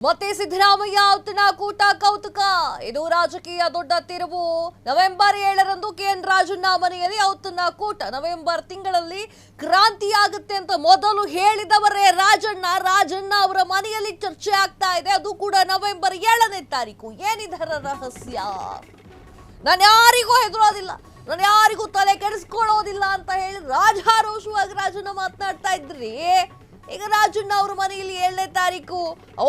ಮತ್ತೆ ಸಿದ್ದರಾಮಯ್ಯ ಔತಣ ಕೂಟ ಕೌತುಕ ಇದು ರಾಜಕೀಯ ದೊಡ್ಡ ತಿರುವು. ನವೆಂಬರ್ 7ರಂದು ಕೆಎನ್ ರಾಜಣ್ಣ ಮನೆಯಲ್ಲಿ ಔತಣ ಕೂಟ. ನವೆಂಬರ್ ತಿಂಗಳಲ್ಲಿ ಕ್ರಾಂತಿಯಾಗುತ್ತೆ ಅಂತ ಮೊದಲು ಹೇಳಿದವರೇ ರಾಜಣ್ಣ ಅವರ ಮನೆಯಲ್ಲಿ ಚರ್ಚೆ ಆಗ್ತಾ ಇದೆ. ಅದು ಕೂಡ ನವೆಂಬರ್ 7ನೇ ತಾರೀಕು. ಏನಿದರ ರಹಸ್ಯ? ನಾನು ಯಾರಿಗೂ ಹೆದರೋದಿಲ್ಲ, ನಾನು ಯಾರಿಗೂ ತಲೆ ಕೆಡಿಸ್ಕೊಳ್ಳೋದಿಲ್ಲ ಅಂತ ಹೇಳಿ ರಾಜಾರೋಷವಾಗಿ ರಾಜಣ್ಣ ಮಾತನಾಡ್ತಾ ಇದ್ರಿ. ಈಗ ರಾಜಣ್ಣ ಅವ್ರ ಮನೆಯಲ್ಲಿ 7ನೇ ತಾರೀಕು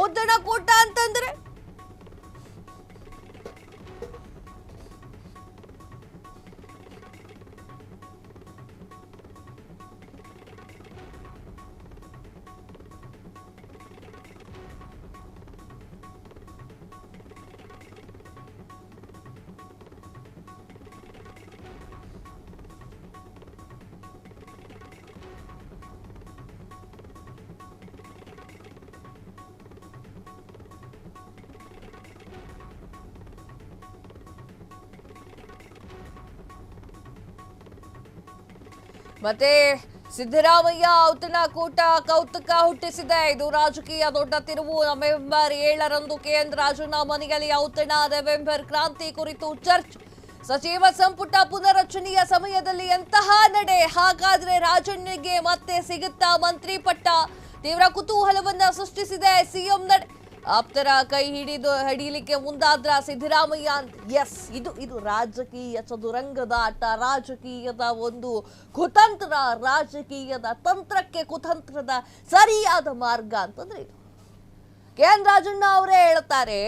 ಔತಣ ಕೂಟ ಅಂತಂದ್ರೆ ಮತ್ತೆ ಸಿದ್ದರಾಮಯ್ಯ ಔತಣ ಕೂಟ ಕೌತುಕ ಹುಟ್ಟಿಸಿದೆ. ಇದು ರಾಜಕೀಯ ದೊಡ್ಡ ತಿರುವು. ನವೆಂಬರ್ 7ರಂದು ಕೆಎನ್ ರಾಜಣ್ಣ ಮನೆಯಲ್ಲಿ ಔತಣ. ನವೆಂಬರ್ ಕ್ರಾಂತಿ ಕುರಿತು ಚರ್ಚೆ. ಸಚಿವ ಸಂಪುಟ ಪುನರಚನೆಯ ಸಮಯದಲ್ಲಿ ಎಂತಹ ನಡೆ? ಹಾಗಾದ್ರೆ ರಾಜಣ್ಣಗೆ ಮತ್ತೆ ಸಿಗುತ್ತಾ ಮಂತ್ರಿ ಪಟ್ಟ? ತೀವ್ರ ಕುತೂಹಲವನ್ನ ಸೃಷ್ಟಿಸಿದೆ ಸಿಎಂ ನಡೆ. ಆಪ್ತರ ಕೈ ಹಿಡಿಯಲಿಕ್ಕೆ ಮುಂದಾದ್ರ ಸಿದ್ದರಾಮಯ್ಯ ಅಂತ. ಎಸ್, ಇದು ರಾಜಕೀಯ ಚದುರಂಗದ ಆಟ, ರಾಜಕೀಯದ ಒಂದು ಕುತಂತ್ರ, ರಾಜಕೀಯದ ತಂತ್ರಕ್ಕೆ ಕುತಂತ್ರದ ಸರಿಯಾದ ಮಾರ್ಗ ಅಂತಂದ್ರೆ ಇದು. ಕೆಎನ್ ರಾಜಣ್ಣ ಅವರೇ ಹೇಳ್ತಾರೆ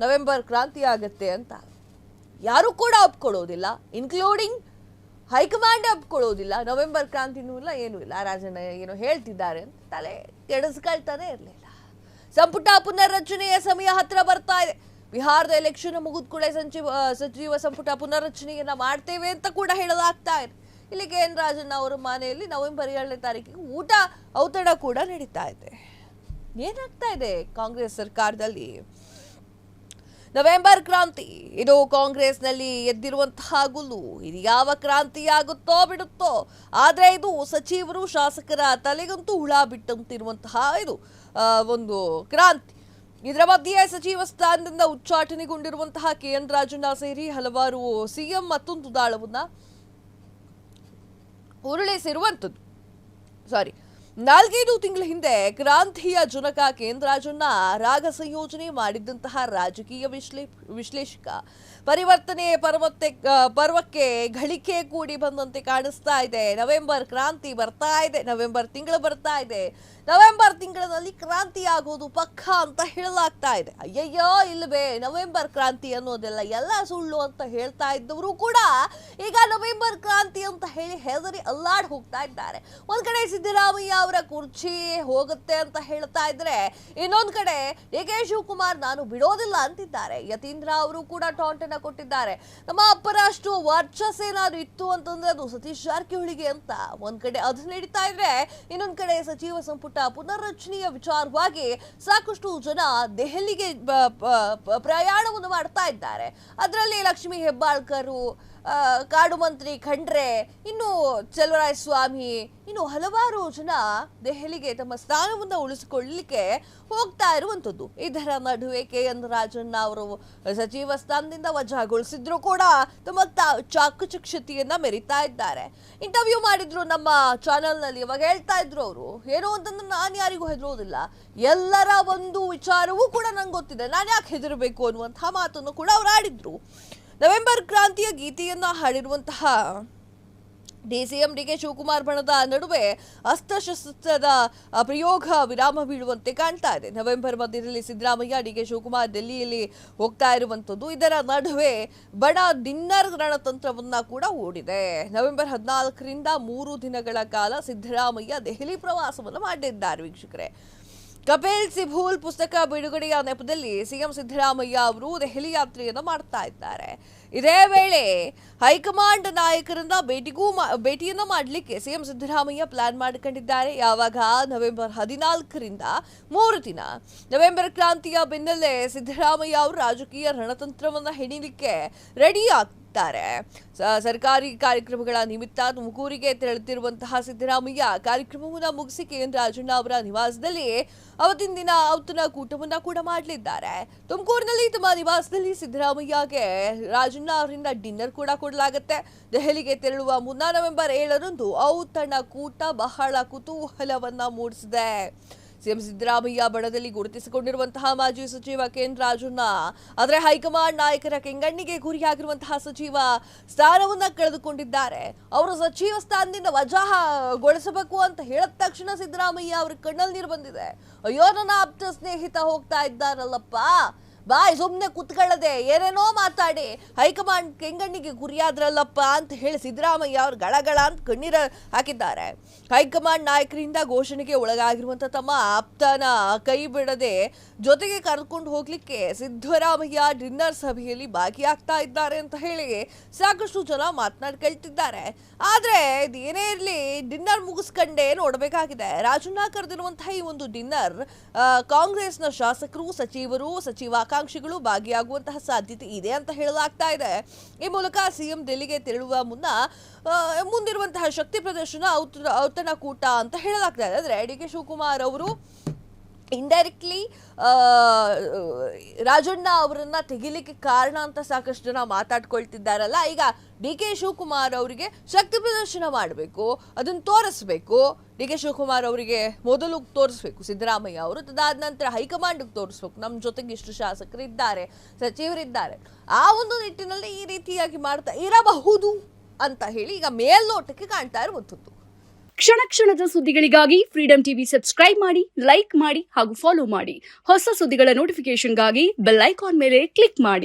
ನವೆಂಬರ್ ಕ್ರಾಂತಿ ಆಗುತ್ತೆ ಅಂತ. ಯಾರು ಕೂಡ ಒಪ್ಕೊಳ್ಳೋದಿಲ್ಲ, ಇನ್ಕ್ಲೂಡಿಂಗ್ ಹೈಕಮಾಂಡ್ ಒಪ್ಕೊಳ್ಳೋದಿಲ್ಲ. ನವೆಂಬರ್ ಕ್ರಾಂತಿನೂ ಇಲ್ಲ, ಏನೂ ಇಲ್ಲ. ರಾಜಣ್ಣ ಏನೋ ಹೇಳ್ತಿದ್ದಾರೆ ಅಂತ ತಲೆ ಕೆಡಿಸ್ಕೊಳ್ತಾನೆ ಇರಲಿಲ್ಲ. ಸಂಪುಟ ಪುನರ್ರಚನೆಯ ಸಮಯ ಹತ್ರ ಬರ್ತಾ ಇದೆ. ಬಿಹಾರದ ಎಲೆಕ್ಷನ್ ಮುಗಿದ ಕೂಡ ಸಚಿವ ಸಂಪುಟ ಪುನರ್ರಚನೆಯನ್ನ ಮಾಡ್ತೇವೆ ಅಂತ ಕೂಡ ಹೇಳಲಾಗ್ತಾ ಇದೆ. ಇಲ್ಲಿ ಕೆಎನ್ ರಾಜಣ್ಣ ಅವರ ಮನೆಯಲ್ಲಿ ನವೆಂಬರ್ 7ನೇ ತಾರೀಕಿಗೆ ಔತಣ ಕೂಡ ನಡೀತಾ ಇದೆ. ಏನಾಗ್ತಾ ಇದೆ ಕಾಂಗ್ರೆಸ್ ಸರ್ಕಾರದಲ್ಲಿ? ನವೆಂಬರ್ ಕ್ರಾಂತಿ ಇದು ಕಾಂಗ್ರೆಸ್ನಲ್ಲಿ ಎದ್ದಿರುವಂತಹ ಗುಲ್ಲು. ಇದು ಯಾವ ಕ್ರಾಂತಿ ಆಗುತ್ತೋ ಬಿಡುತ್ತೋ, ಆದ್ರೆ ಇದು ಸಚಿವರು ಶಾಸಕರ ತಲೆಗಂತೂ ಹುಳ ಬಿಟ್ಟಂತಿರುವಂತಹ ಇದು ಒಂದು ಕ್ರಾಂತಿ. ಇದರ ಮಧ್ಯೆ ಸಚಿವ ಸ್ಥಾನದಿಂದ ಉಚ್ಚಾಟನೆಗೊಂಡಿರುವಂತಹ ಕೆಎನ್ ರಾಜಣ್ಣ ಸೇರಿ ಹಲವಾರು ಸಿಎಂ ಮತ್ತೊಂದು ದಾಳವನ್ನ ಉರುಳಿಸಿರುವಂಥದ್ದು. 4 ತಿಂಗಳ ಹಿಂದೆ ಕ್ರಾಂತಿಯ ಜನಕ ಕೆಎನ್ ರಾಜಣ್ಣ ರಾಗ ಸಂಯೋಜನೆ ಮಾಡಿದ್ದಂತಹ ರಾಜಕೀಯ ವಿಶ್ಲೇಷಕ ಪರಿವರ್ತನೆ ಪರ್ವಕ್ಕೆ ಗಳಿಕೆ ಕೂಡಿ ಬಂದಂತೆ ಕಾಣಿಸ್ತಾ ಇದೆ. ನವೆಂಬರ್ ಕ್ರಾಂತಿ ಬರ್ತಾ ಇದೆ, ನವೆಂಬರ್ ತಿಂಗಳು ಬರ್ತಾ ಇದೆ. ನವೆಂಬರ್ ತಿಂಗಳಲ್ಲಿ ಕ್ರಾಂತಿ ಆಗೋದು ಪಕ್ಕ ಅಂತ ಹೇಳಲಾಗ್ತಾ ಇದೆ. ಅಯ್ಯಯ್ಯೋ ಇಲ್ವೇ, ನವೆಂಬರ್ ಕ್ರಾಂತಿ ಅನ್ನೋದೆಲ್ಲ ಎಲ್ಲ ಸುಳ್ಳು ಅಂತ ಹೇಳ್ತಾ ಇದ್ದವರು ಕೂಡ ಈಗ ನವೆಂಬರ್ ಕ್ರಾಂತಿ ಅಂತ ಹೇಳಿ ಹೆದರಿ ಅಲ್ಲಾಡ್ ಹೋಗ್ತಾ ಇದ್ದಾರೆ. ಒಂದ್ ಕಡೆ ಸಿದ್ದರಾಮಯ್ಯ ಅವರ ಕುರ್ಚಿ ಹೋಗುತ್ತೆ ಅಂತ ಹೇಳ್ತಾ ಇದ್ರೆ, ಇನ್ನೊಂದ್ ಕಡೆ ಡಿ.ಕೆ. ಶಿವಕುಮಾರ್ ನಾನು ಬಿಡೋದಿಲ್ಲ ಅಂತಿದ್ದಾರೆ. ಯತೀಂದ್ರ ಅವರು ಕೂಡ ಟಾಂಟನ್ನ ಕೊಟ್ಟಿದ್ದಾರೆ. ನಮ್ಮ ಅಪ್ಪರಷ್ಟು ವರ್ಚಸ್ಸೇನಾದ್ರು ಇತ್ತು ಅಂತಂದ್ರೆ ಅದು ಸತೀಶ್ ಜಾರಕಿಹೊಳಿಗೆ ಅಂತ. ಒಂದ್ ಕಡೆ ಅದು ನಡೀತಾ ಇದ್ರೆ, ಇನ್ನೊಂದ್ ಕಡೆ ಸಚಿವ ಸಂಪುಟ ಪುನರ್ರಚನೆಯ ವಿಚಾರವಾಗಿ ಸಾಕಷ್ಟು ಜನ ದೆಹಲಿಗೆ ಪ್ರಯಾಣವನ್ನು ಮಾಡ್ತಾ ಇದ್ದಾರೆ. ಅದರಲ್ಲಿ ಲಕ್ಷ್ಮೀ ಹೆಬ್ಬಾಳ್ಕರ್, ಕಾಡು ಮಂತ್ರಿ ಖಂಡ್ರೆ, ಇನ್ನು ಚಲುವರಾಯಸ್ವಾಮಿ, ಇನ್ನು ಹಲವಾರು ಜನ ದೆಹಲಿಗೆ ತಮ್ಮ ಸ್ಥಾನವನ್ನು ಉಳಿಸಿಕೊಳ್ಳಲಿಕ್ಕೆ ಹೋಗ್ತಾ ಇರುವಂತದ್ದು. ಇದರ ನಡುವೆ ಕೆಎನ್ ರಾಜಣ್ಣ ಅವರು ಸಚಿವ ಸ್ಥಾನದಿಂದ ವಜಾಗೊಳಿಸಿದ್ರು ಕೂಡ ತಮ್ಮ ಚಾಕಚಕ್ಯತೆಯನ್ನ ಮೆರಿತಾ ಇದ್ದಾರೆ. ಇಂಟರ್ವ್ಯೂ ಮಾಡಿದ್ರು ನಮ್ಮ ಚಾನೆಲ್ ನಲ್ಲಿ. ಇವಾಗ ಹೇಳ್ತಾ ಇದ್ರು ಅವರು ಏನು ಅಂತಂದ್ರೆ, ನಾನು ಯಾರಿಗೂ ಹೆದರೋದಿಲ್ಲ, ಎಲ್ಲರ ಒಂದು ವಿಚಾರವೂ ಕೂಡ ನಂಗೆ ಗೊತ್ತಿದೆ, ನಾನು ಯಾಕೆ ಹೆದರಬೇಕು ಅನ್ನುವಂತಹ ಮಾತನ್ನು ಕೂಡ ಅವ್ರು ಆಡಿದ್ರು. ನವೆಂಬರ್ ಕ್ರಾಂತಿಯ ಗೀತೆಯನ್ನ ಹಾಡಿರುವಂತಹ ಸಿಎಂ ಡಿ.ಕೆ. ಶಿವಕುಮಾರ್ ಬಣದ ನಡುವೆ ಅಸ್ತ್ರಶಸ್ತ್ರದ ಪ್ರಯೋಗ ವಿರಾಮ ಬೀಳುವಂತೆ ಕಾಣ್ತಾ ಇದೆ. ನವೆಂಬರ್ ಮಧ್ಯದಲ್ಲಿ ಸಿದ್ದರಾಮಯ್ಯ, ಡಿ.ಕೆ. ಶಿವಕುಮಾರ್ ಡೆಲ್ಲಿಯಲ್ಲಿ ಹೋಗ್ತಾ ಇರುವಂತದ್ದು. ಇದರ ನಡುವೆ ಬಣ ಡಿನ್ನರ್ ರಣತಂತ್ರವನ್ನ ಕೂಡ ಹೂಡಿದೆ. ನವೆಂಬರ್ 14ರಿಂದ 3 ದಿನಗಳ ಕಾಲ ಸಿದ್ದರಾಮಯ್ಯ ದೆಹಲಿ ಪ್ರವಾಸವನ್ನು ಮಾಡಿದ್ದಾರೆ. ವೀಕ್ಷಕರೇ, ಕಪಿಲ್ ಸಿಬಲ್ ಪುಸ್ತಕ ಬಿಡುಗಡೆಯ ನೆಪದಲ್ಲಿ ಸಿಎಂ ಸಿದ್ದರಾಮಯ್ಯ ಅವರು ದೆಹಲಿ ಯಾತ್ರೆಯನ್ನು ಮಾಡ್ತಾ ಇದ್ದಾರೆ. ಇದೇ ವೇಳೆ ಹೈಕಮಾಂಡ್ ನಾಯಕರನ್ನ ಭೇಟಿಯನ್ನ ಮಾಡಲಿಕ್ಕೆ ಸಿಎಂ ಸಿದ್ದರಾಮಯ್ಯ ಪ್ಲಾನ್ ಮಾಡಿಕೊಂಡಿದ್ದಾರೆ. ಯಾವಾಗ? ನವೆಂಬರ್ 14ರಿಂದ 3 ದಿನ. ನವೆಂಬರ್ ಕ್ರಾಂತಿಯ ಬೆನ್ನಲ್ಲೇ ಸಿದ್ದರಾಮಯ್ಯ ಅವರು ರಾಜಕೀಯ ರಣತಂತ್ರವನ್ನ ಹೆಣಿಲಿಕ್ಕೆ ರೆಡಿ ಮಾಡಿದ್ದಾರೆ. ಸರ್ಕಾರಿ ಕಾರ್ಯಕ್ರಮಗಳ ನಿಮಿತ್ತ ತುಮಕೂರಿಗೆ ತೆರಳುತ್ತಿರುವಂತಹ ಸಿದ್ದರಾಮಯ್ಯ ಕಾರ್ಯಕ್ರಮವನ್ನು ಮುಗಿಸಿ KN ರಾಜಣ್ಣ ಅವರ ನಿವಾಸದಲ್ಲಿ ಅವತ್ತಿನ ದಿನ ಔತಣ ಕೂಟವನ್ನ ಕೂಡ ಮಾಡಲಿದ್ದಾರೆ. ತುಮಕೂರಿನಲ್ಲಿ ತಮ್ಮ ನಿವಾಸದಲ್ಲಿ ಸಿದ್ದರಾಮಯ್ಯಗೆ ರಾಜಣ್ಣ ಅವರಿಂದ ಡಿನ್ನರ್ ಕೂಡ ಕೊಡಲಾಗುತ್ತೆ. ದೆಹಲಿಗೆ ತೆರಳುವ ಮುನ್ನ ನವೆಂಬರ್ 7ರಂದು ಔತಣ ಕೂಟ ಬಹಳ ಕುತೂಹಲವನ್ನ ಮೂಡಿಸಿದೆ. ಸಿಎಂ ಸಿದ್ದರಾಮಯ್ಯ ಬಣದಲ್ಲಿ ಗುರುತಿಸಿಕೊಂಡಿರುವಂತಹ ಮಾಜಿ ಸಚಿವ KN ರಾಜಣ್ಣ ಆದರೆ ಹೈಕಮಾಂಡ್ ನಾಯಕರ ಕೆಂಗಣ್ಣಿಗೆ ಗುರಿಯಾಗಿರುವಂತಹ ಸಚಿವ ಸ್ಥಾನವನ್ನ ಕಳೆದುಕೊಂಡಿದ್ದಾರೆ. ಅವರು ಸಚಿವ ಸ್ಥಾನದಿಂದ ವಜಾಗೊಳಿಸಬೇಕು ಅಂತ ಹೇಳಿದ ತಕ್ಷಣ ಸಿದ್ದರಾಮಯ್ಯ ಅವ್ರ ಕಣ್ಣಲ್ಲಿ ನೀರು ಬಂದಿದೆ. ಅಯ್ಯೋ, ನನ್ನ ಆಪ್ತ ಸ್ನೇಹಿತ ಹೋಗ್ತಾ ಇದ್ದಾರಲ್ಲಪ್ಪ, ಬಾಯ್ ಸುಮ್ಮನೆ ಕುತ್ಕೊಳ್ಳದೆ ಏನೇನೋ ಮಾತಾಡಿ ಹೈಕಮಾಂಡ್ ಕೆಂಗಣ್ಣಿಗೆ ಗುರಿಯಾದ್ರಲ್ಲಪ್ಪ ಅಂತ ಹೇಳಿ ಸಿದ್ದರಾಮಯ್ಯ ಅವರು ಗಳಗಳ ಅಂತ ಕಣ್ಣೀರ ಹಾಕಿದ್ದಾರೆ. ಹೈಕಮಾಂಡ್ ನಾಯಕರಿಂದ ಘೋಷಣೆಗೆ ಒಳಗಾಗಿರುವಂತಹ ತಮ್ಮ ಆಪ್ತನ ಕೈ ಬಿಡದೆ ಜೊತೆಗೆ ಕರೆದುಕೊಂಡು ಹೋಗ್ಲಿಕ್ಕೆ ಸಿದ್ದರಾಮಯ್ಯ ಡಿನ್ನರ್ ಸಭೆಯಲ್ಲಿ ಭಾಗಿಯಾಗ್ತಾ ಇದ್ದಾರೆ ಅಂತ ಹೇಳಿ ಸಾಕಷ್ಟು ಜನ ಮಾತನಾಡ್ಕೊಳ್ತಿದ್ದಾರೆ. ಆದ್ರೆ ಇದೇನೇ ಇರಲಿ, ಡಿನ್ನರ್ ಮುಗಿಸ್ಕೊಂಡೇ ನೋಡಬೇಕಾಗಿದೆ. ರಾಜಣ್ಣ ಕರೆದಿರುವಂತಹ ಈ ಒಂದು ಡಿನ್ನರ್ ಕಾಂಗ್ರೆಸ್ನ ಶಾಸಕರು, ಸಚಿವರು, ಸಚಿವಾಕಾಂಕ್ಷಿಗಳು ಭಾಗಿಯಾಗುವಂತಹ ಸಾಧ್ಯತೆ ಇದೆ ಅಂತ ಹೇಳಲಾಗ್ತಾ ಇದೆ. ಈ ಮೂಲಕ ಸಿಎಂ ಡೆಲ್ಲಿಗೆ ತೆರಳುವ ಮುನ್ನ ಮುಂದಿರುವಂತಹ ಶಕ್ತಿ ಪ್ರದರ್ಶನ ಔತಣ ಕೂಟ ಅಂತ ಹೇಳಲಾಗ್ತಾ ಇದೆ. ಅಂದ್ರೆ DK ಶಿವಕುಮಾರ್ ಅವರು ಇಂಡೈರೆಕ್ಟ್ಲಿ ರಾಜಣ್ಣ ಅವರನ್ನ ತೆಗಿಲಿಕ್ಕೆ ಕಾರಣ ಅಂತ ಸಾಕಷ್ಟು ಜನ ಮಾತಾಡ್ಕೊಳ್ತಿದ್ದಾರಲ್ಲ. ಈಗ DK ಶಿವಕುಮಾರ್ ಅವರಿಗೆ ಶಕ್ತಿ ಪ್ರದರ್ಶನ ಮಾಡಬೇಕು, ಅದನ್ನು ತೋರಿಸ್ಬೇಕು. DK ಶಿವಕುಮಾರ್ ಅವರಿಗೆ ಮೊದಲು ತೋರಿಸ್ಬೇಕು ಸಿದ್ದರಾಮಯ್ಯ ಅವರು, ಅದಾದ ನಂತರ ಹೈಕಮಾಂಡ್ಗೆ ತೋರಿಸ್ಬೇಕು ನಮ್ಮ ಜೊತೆಗೆ ಇಷ್ಟು ಶಾಸಕರಿದ್ದಾರೆ, ಸಚಿವರಿದ್ದಾರೆ. ಆ ಒಂದು ನಿಟ್ಟಿನಲ್ಲಿ ಈ ರೀತಿಯಾಗಿ ಮಾಡ್ತಾ ಇರಬಹುದು ಅಂತ ಹೇಳಿ ಈಗ ಮೇಲ್ನೋಟಕ್ಕೆ ಕಾಣ್ತಾ ಇರುವಂಥದ್ದು. ಕ್ಷಣ ಕ್ಷಣದ ಸುದ್ದಿಗಳಿಗಾಗಿ ಫ್ರೀಡಂ ಟಿವಿ ಸಬ್ಸ್ಕ್ರೈಬ್ ಮಾಡಿ, ಲೈಕ್ ಮಾಡಿ ಹಾಗೂ ಫಾಲೋ ಮಾಡಿ. ಹೊಸ ಸುದ್ದಿಗಳ ನೋಟಿಫಿಕೇಶನ್ಗಾಗಿ ಬೆಲ್ ಐಕಾನ್ ಮೇಲೆ ಕ್ಲಿಕ್ ಮಾಡಿ.